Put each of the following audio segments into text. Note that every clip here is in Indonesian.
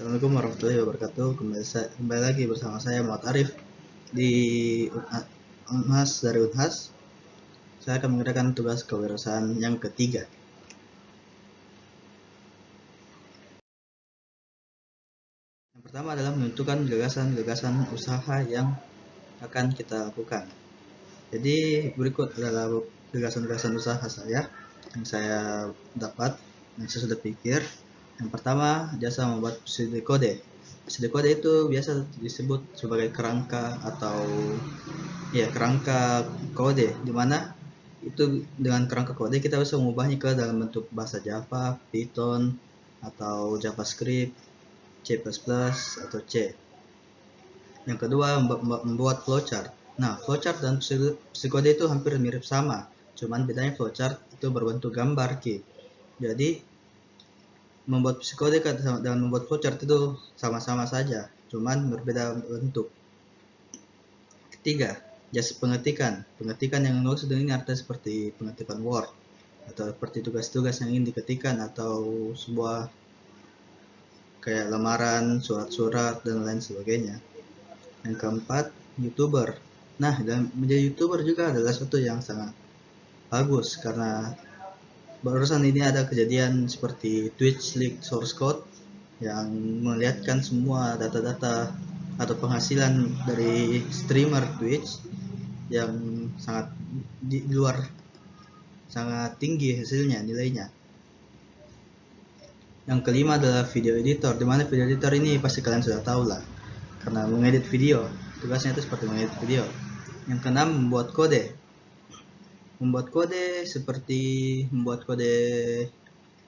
Assalamualaikum warahmatullahi wabarakatuh. Kembali lagi bersama saya Muhammad Arif di Unhas dari Unhas. Saya akan mengerjakan tugas kewirausahaan yang ketiga. Yang pertama adalah menentukan gagasan-gagasan usaha yang akan kita lakukan. Jadi berikut adalah gagasan-gagasan usaha saya yang saya dapat, yang saya sudah pikir. Yang pertama, jasa membuat pseudocode. Pseudocode itu biasa disebut sebagai kerangka atau kerangka kode, di mana itu dengan kerangka kode kita bisa mengubahnya ke dalam bentuk bahasa Java, Python, atau JavaScript, C++ atau C. Yang kedua, membuat flowchart. Nah, flowchart dan pseudocode itu hampir mirip sama, cuman bedanya flowchart itu berbentuk gambar ki. Jadi membuat pseudocode dan membuat flowchart itu sama-sama saja, cuman berbeda bentuk. Ketiga, jasa pengetikan. Pengetikan yang maksud ini artinya seperti pengetikan Word atau seperti tugas-tugas yang ingin diketikkan atau sebuah kayak lamaran, surat-surat dan lain sebagainya. Yang keempat, YouTuber. Nah, dan menjadi YouTuber juga adalah sesuatu yang sangat bagus karena barusan ini ada kejadian seperti Twitch leak source code yang melihatkan semua data-data atau penghasilan dari streamer Twitch yang sangat di luar, sangat tinggi hasilnya, nilainya. Yang kelima adalah video editor, dimana video editor ini pasti kalian sudah tahu lah, karena mengedit video, tugasnya itu seperti mengedit video. Yang keenam, membuat kode. Membuat kode seperti membuat kode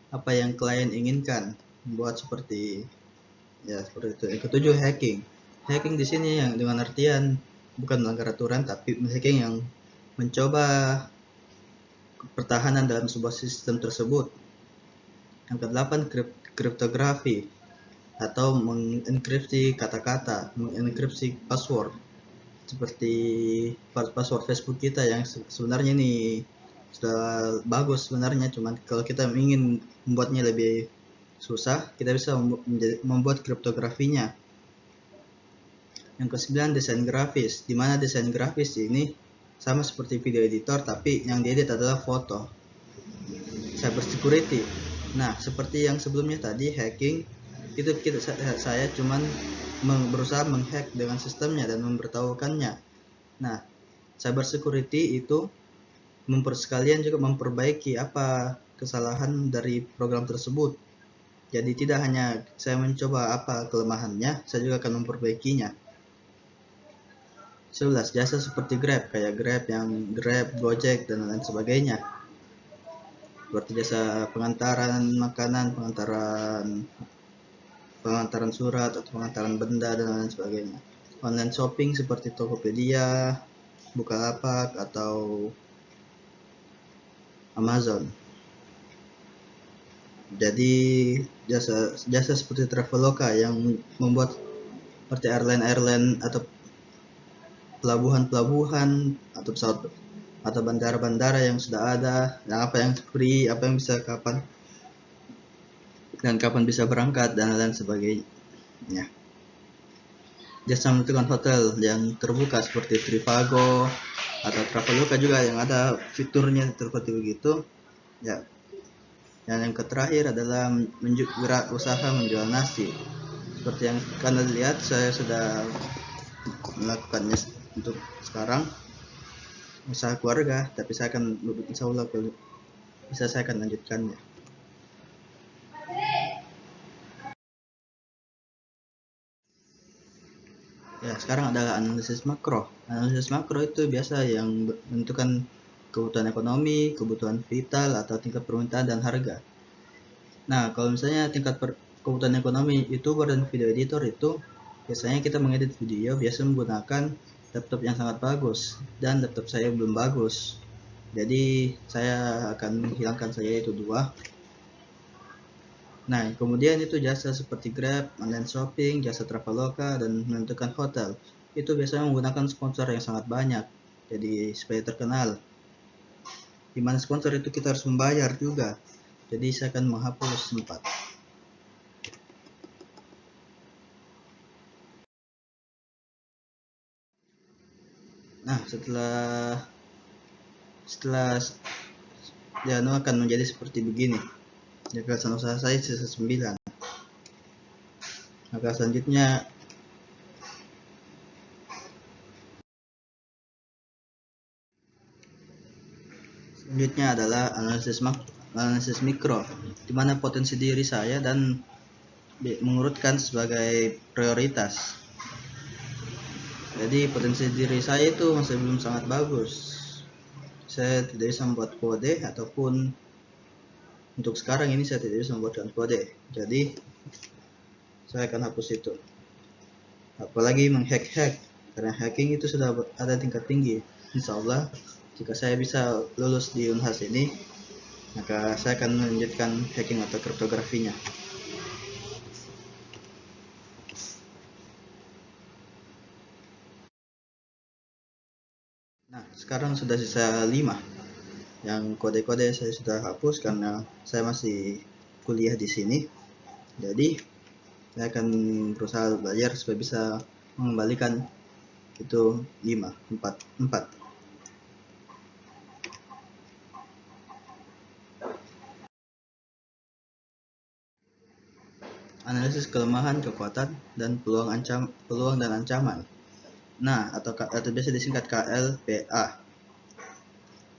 apa yang klien inginkan, membuat seperti seperti itu. Yang ketujuh, hacking. Hacking di sini yang dengan artian bukan melanggar aturan, tapi hacking yang mencoba pertahanan dalam sebuah sistem tersebut. Yang kedelapan, kriptografi atau mengenkripsi kata-kata, mengenkripsi password, seperti password Facebook kita yang sebenarnya ini sudah bagus sebenarnya, cuman kalau kita ingin membuatnya lebih susah, kita bisa membuat kriptografinya. Yang kesembilan, desain grafis, dimana desain grafis ini sama seperti video editor, tapi yang diedit adalah foto. Cyber security. Nah, seperti yang sebelumnya tadi, hacking itu saya cuman berusaha menghack dengan sistemnya dan memberitahukannya. Nah, cyber security itu sekalian juga memperbaiki apa kesalahan dari program tersebut. Jadi tidak hanya saya mencoba apa kelemahannya, saya juga akan memperbaikinya. 11, jasa seperti Grab, kayak Grab, Gojek dan lain sebagainya. Seperti jasa pengantaran makanan, pengantaran surat atau pengantaran benda dan lain sebagainya. Online shopping seperti Tokopedia, Bukalapak atau Amazon. Jadi jasa seperti Traveloka yang membuat seperti airline atau pelabuhan atau pesawat atau bandara-bandara yang sudah ada, yang apa yang free, apa yang bisa kapan dan kapan bisa berangkat dan lain sebagainya. Jasa menentukan hotel yang terbuka seperti Trivago atau Traveloka juga yang ada fiturnya seperti begitu. Ya. Dan yang terakhir adalah usaha menjual nasi. Seperti yang kalian lihat, saya sudah melakukannya untuk sekarang, usaha keluarga, tapi saya akan insya Allah bisa saya akan lanjutkannya. Ya, sekarang adalah analisis makro. Analisis makro itu biasa yang menentukan kebutuhan ekonomi, kebutuhan vital, atau tingkat permintaan dan harga. Nah, kalau misalnya tingkat kebutuhan ekonomi, YouTuber dan video editor itu biasanya kita mengedit video biasa menggunakan laptop yang sangat bagus, dan laptop saya belum bagus. Jadi saya akan menghilangkan saja itu dua. Nah, kemudian itu jasa seperti Grab, online shopping, jasa Traveloka, dan menentukan hotel. Itu biasanya menggunakan sponsor yang sangat banyak, jadi supaya terkenal. Dimana sponsor itu kita harus membayar juga. Jadi saya akan menghapus 4. Nah, setelah ya akan menjadi seperti begini. Jika usaha saya sisa 9. Maka selanjutnya adalah analisis mikro, di mana potensi diri saya dan mengurutkan sebagai prioritas. Jadi potensi diri saya itu masih belum sangat bagus. Saya tidak bisa membuat kode, ataupun untuk sekarang ini saya tidak bisa membuatkan kode. Jadi saya akan hapus itu. Apalagi menghack, karena hacking itu sudah ada tingkat tinggi. Insya Allah jika saya bisa lulus di Unhas ini, maka saya akan melanjutkan hacking atau kriptografinya. Nah, sekarang sudah sisa 5. Yang kode-kode saya sudah hapus karena saya masih kuliah di sini. Jadi saya akan berusaha belajar supaya bisa mengembalikan itu 4. Analisis kelemahan, kekuatan, dan peluang dan ancaman. Nah, atau biasa disingkat KLPA.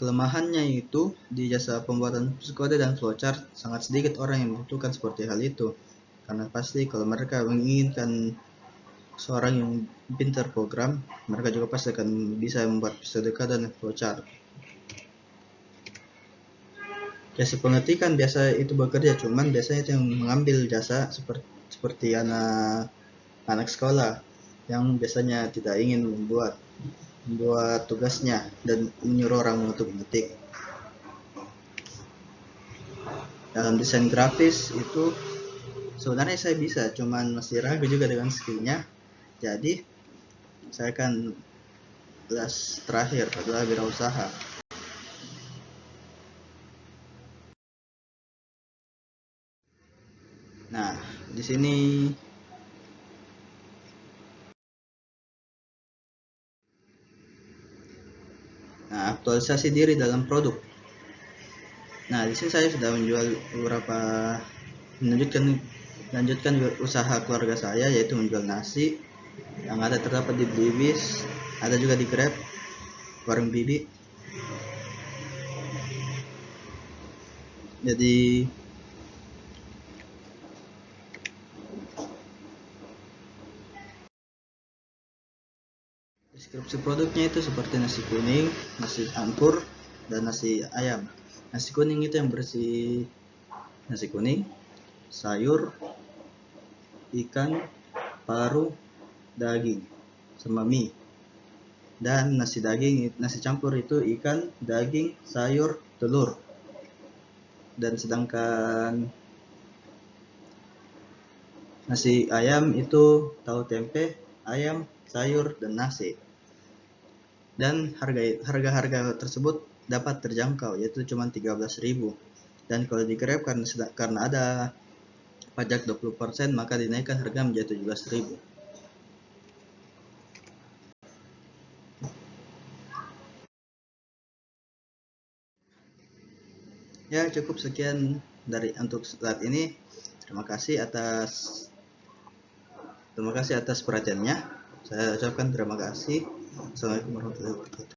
Kelemahannya itu di jasa pembuatan kode dan flowchart sangat sedikit orang yang membutuhkan seperti hal itu. Karena pasti kalau mereka menginginkan seorang yang pintar program, mereka juga pasti akan bisa membuat pseudocode dan flowchart. Jasa pengetikan biasa itu bekerja, cuman biasanya itu yang mengambil jasa seperti anak sekolah yang biasanya tidak ingin membuat tugasnya dan menyuruh orang untuk mengetik. Dalam desain grafis itu sebenarnya saya bisa, cuman masih ragu juga dengan skillnya. Jadi saya akan terakhir adalah wirausaha. Nah, di sini aktualisasi diri dalam produk. Nah, di sini saya sudah menjual melanjutkan usaha keluarga saya, yaitu menjual nasi yang ada terdapat di Blibis, ada juga di Grab, warung Bibi. Jadi deskripsi produknya itu seperti nasi kuning, nasi campur, dan nasi ayam. Nasi kuning itu yang bersih nasi kuning, sayur, ikan, paru, daging, sama mie. Dan nasi campur itu ikan, daging, sayur, telur. Dan sedangkan nasi ayam itu tahu tempe, ayam, sayur, dan nasi. Dan harga tersebut dapat terjangkau, yaitu cuma 13.000. Dan kalau di Grab karena ada pajak 20%, maka dinaikkan harga menjadi 17.000. Ya, cukup sekian untuk saat ini. Terima kasih atas perhatiannya. Saya ucapkan terima kasih. Assalamualaikum warahmatullahi wabarakatuh.